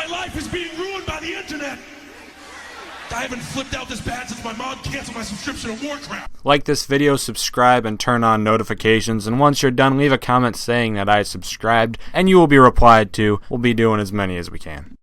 My life is being ruined by the internet. I haven't flipped out this bad since my mom canceled my subscription to Warcraft. Like this video, subscribe, and turn on notifications. And once you're done, leave a comment saying that I subscribed, and you will be replied to. We'll be doing as many as we can.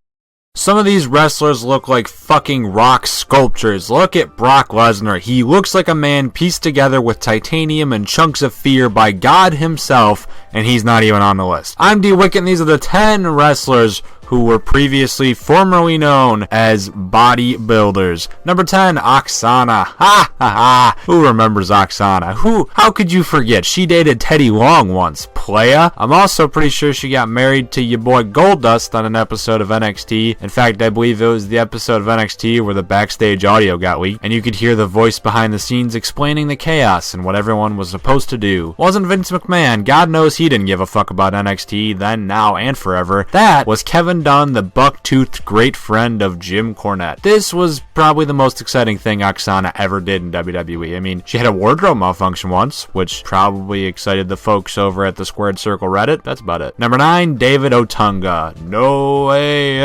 Some of these wrestlers look like fucking rock sculptures. Look at Brock Lesnar. He looks like a man pieced together with titanium and chunks of fear by God himself, and he's not even on the list. I'm D Wicket, and these are the 10 wrestlers who were previously formerly known as bodybuilders. Number 10, Oksana. Ha ha ha. Who remembers Oksana? How could you forget? She dated Teddy Long once. Playa. I'm also pretty sure she got married to your boy Goldust on an episode of NXT. In fact, I believe it was the episode of NXT where the backstage audio got leaked, and you could hear the voice behind the scenes explaining the chaos and what everyone was supposed to do. Wasn't Vince McMahon. God knows he didn't give a fuck about NXT then, now, and forever. That was Kevin Dunn, the buck-toothed great friend of Jim Cornette. This was probably the most exciting thing Oksana ever did in WWE. I mean, she had a wardrobe malfunction once, which probably excited the folks over at the Squared Circle Reddit. That's about it. Number 9, David Otunga. No way,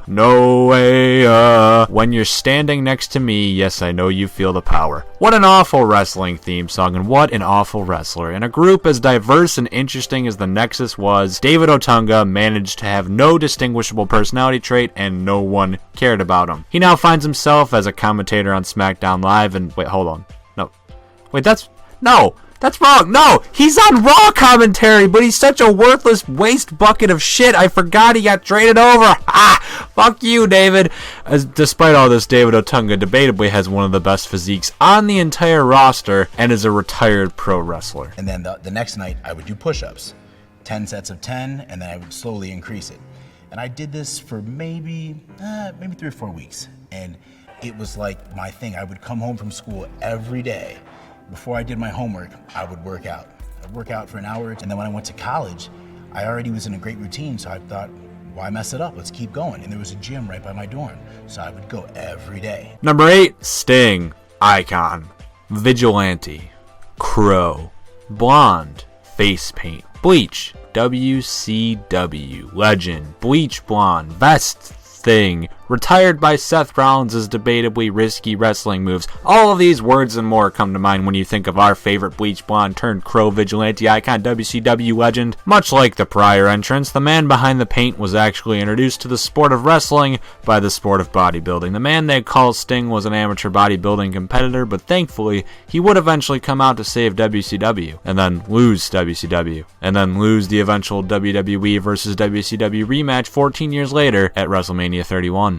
no way, When you're standing next to me, yes, I know you feel the power. What an awful wrestling theme song, and what an awful wrestler. In a group as diverse and interesting as the Nexus was, David Otunga managed to have no distinguishable personality trait, and no one cared about him. He now finds himself as a commentator on SmackDown Live, and wait, hold on. That's wrong. No, he's on Raw commentary, but he's such a worthless waste bucket of shit. I forgot he got traded over. Fuck you, David. Despite all this, David Otunga debatably has one of the best physiques on the entire roster and is a retired pro wrestler. And then the next night, I would do push-ups. 10 sets of 10, and then I would slowly increase it. And I did this for maybe 3 or 4 weeks. And it was like my thing. I would come home from school every day. Before I did my homework, I would work out. I'd work out for an hour, and then when I went to college, I already was in a great routine, so I thought, why mess it up? Let's keep going. And there was a gym right by my dorm, so I would go every day. Number 8, Sting. Icon. Vigilante. Crow. Blonde. Face paint. Bleach. WCW. Legend. Bleach blonde. Vest thing. Retired by Seth Rollins' debatably risky wrestling moves. All of these words and more come to mind when you think of our favorite bleach blonde turned crow vigilante icon WCW legend. Much like the prior entrance, the man behind the paint was actually introduced to the sport of wrestling by the sport of bodybuilding. The man they call Sting was an amateur bodybuilding competitor, but thankfully he would eventually come out to save WCW, and then lose WCW, and then lose the eventual WWE versus WCW rematch 14 years later at WrestleMania 31.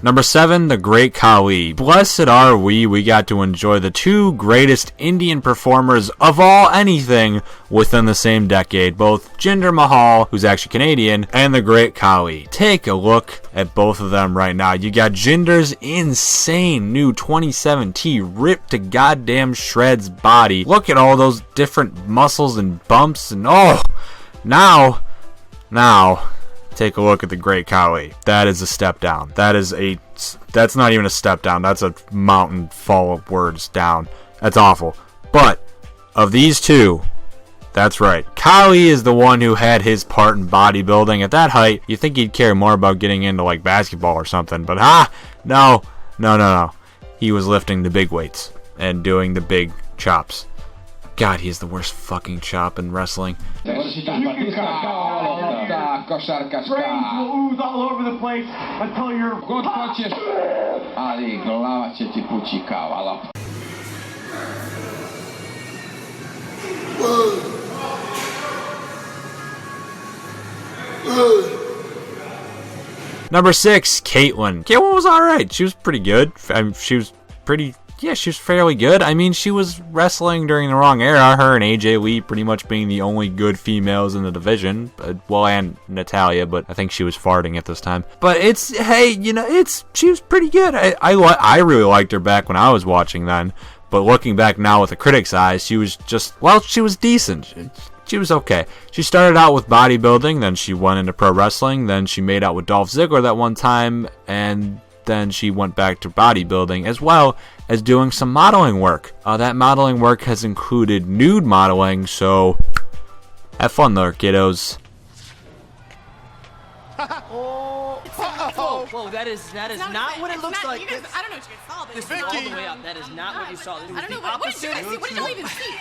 Number 7, the Great Khali. Blessed are we got to enjoy the 2 greatest Indian performers of all anything within the same decade, both Jinder Mahal, who's actually Canadian, and the Great Khali. Take a look at both of them right now. You got Jinder's insane new 27T ripped to goddamn shreds body. Look at all those different muscles and bumps, and now, take a look at the Great Khali. That is a step down. That's not even a step down. That's a mountain fall of words down. That's awful. But of these two, that's right. Khali is the one who had his part in bodybuilding. At that height, you think he'd care more about getting into like basketball or something. But no. He was lifting the big weights and doing the big chops. God, he's the worst fucking chop in wrestling. Brains will ooze all over the place until you're... Number 6, Kaitlyn. Kaitlyn was alright. She was pretty good. She was fairly good. I mean, she was wrestling during the wrong era. Her and AJ Lee pretty much being the only good females in the division. Well, and Natalya, but I think she was farting at this time. But she was pretty good. I really liked her back when I was watching then. But looking back now with a critic's eyes, she was decent. She was okay. She started out with bodybuilding, then she went into pro wrestling, then she made out with Dolph Ziggler that one time, and then she went back to bodybuilding as well as doing some modeling work. That modeling work has included nude modeling, so have fun there, kiddos. Whoa, that is not what it looks like. You guys, I don't know what you guys saw. This is all the way up. That is not what you saw. This I was don't the know what did opposite. you guys see? What did y'all even see?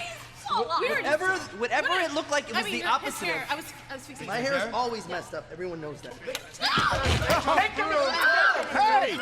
Whatever it looked like, it was the opposite. I was fixing My hair is always messed up. Everyone knows that. Hey!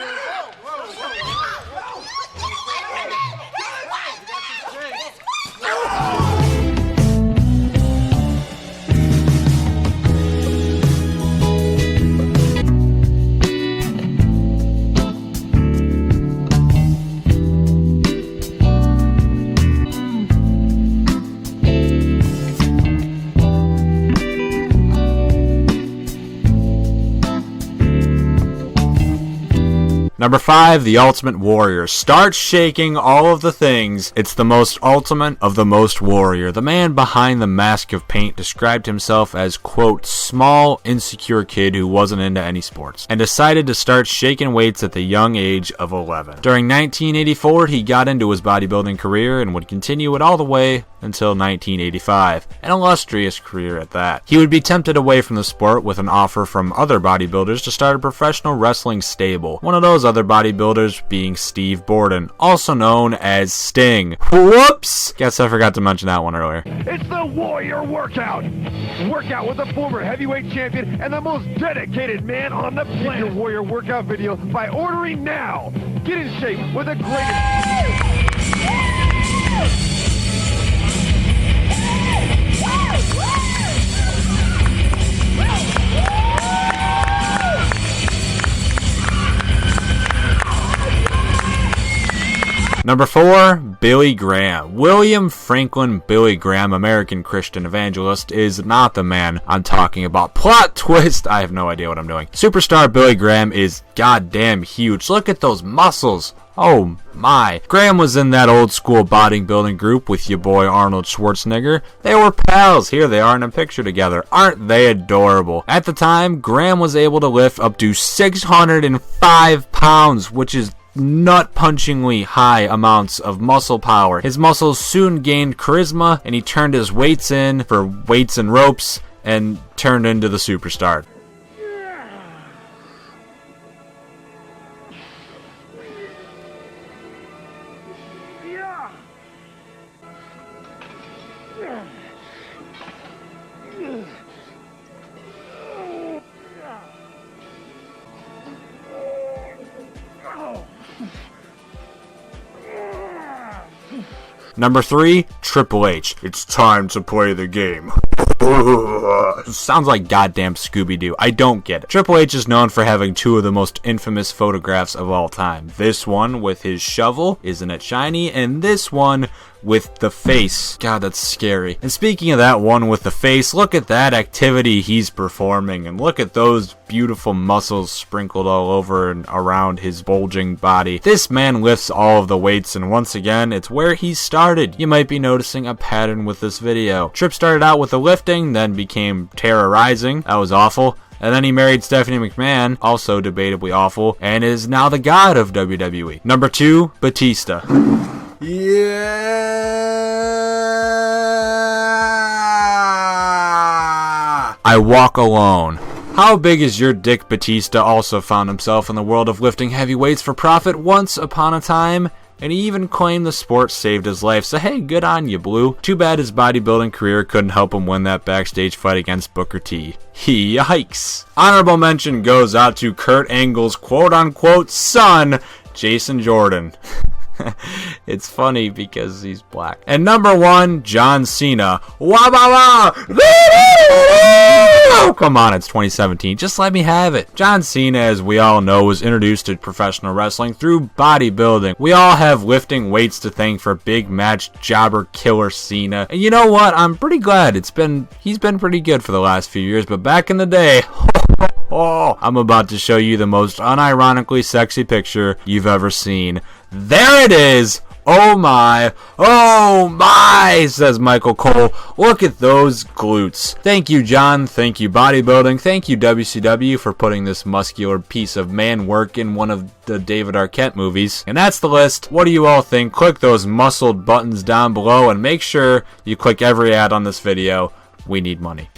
Number 5, the Ultimate Warrior. Start shaking all of the things. It's the most ultimate of the most warrior. The man behind the mask of paint described himself as, quote, small, insecure kid who wasn't into any sports, and decided to start shaking weights at the young age of 11. During 1984, he got into his bodybuilding career and would continue it all the way until 1985. An illustrious career at that. He would be tempted away from the sport with an offer from other bodybuilders to start a professional wrestling stable. One of those other bodybuilders being Steve Borden, also known as Sting. Whoops! Guess I forgot to mention that one earlier. It's the Warrior Workout! Workout with the former heavyweight champion and the most dedicated man on the planet. Get your Warrior Workout video by ordering now. Get in shape with the greatest... Number 4, Billy Graham. William Franklin Billy Graham, American Christian evangelist, is not the man I'm talking about. Plot twist! I have no idea what I'm doing. Superstar Billy Graham is goddamn huge. Look at those muscles. Oh my. Graham was in that old school bodybuilding group with your boy Arnold Schwarzenegger. They were pals. Here they are in a picture together. Aren't they adorable? At the time, Graham was able to lift up to 605 pounds, which is nut-punchingly high amounts of muscle power. His muscles soon gained charisma, and he turned his weights in for weights and ropes and turned into the superstar. Number 3, Triple H. It's time to play the game. Sounds like goddamn Scooby-Doo. I don't get it. Triple H is known for having 2 of the most infamous photographs of all time. This one with his shovel, isn't it shiny? And this one with the face. God, that's scary. And speaking of that one with the face, look at that activity he's performing, and look at those beautiful muscles sprinkled all over and around his bulging body. This man lifts all of the weights, and once again, it's where he started. You might be noticing a pattern with this video. Tripp started out with the lifting, then became terrorizing. That was awful. And then he married Stephanie McMahon, also debatably awful, and is now the god of WWE. Number 2, Batista. Yeah! I walk alone. How big is your dick? Batista also found himself in the world of lifting heavy weights for profit once upon a time, and he even claimed the sport saved his life, so hey, good on you, Blue. Too bad his bodybuilding career couldn't help him win that backstage fight against Booker T. Yikes. Honorable mention goes out to Kurt Angle's quote-unquote son, Jason Jordan. It's funny because he's black. And number 1, John Cena. Oh, come on, it's 2017. Just let me have it. John Cena, as we all know, was introduced to professional wrestling through bodybuilding. We all have lifting weights to thank for big match jobber killer Cena. And you know what? I'm pretty glad he's been pretty good for the last few years, but back in the day, I'm about to show you the most unironically sexy picture you've ever seen. There it is! Oh my, says Michael Cole. Look at those glutes. Thank you, John. Thank you, Bodybuilding. Thank you, WCW, for putting this muscular piece of man work in one of the David Arquette movies. And that's the list. What do you all think? Click those muscled buttons down below and make sure you click every ad on this video. We need money.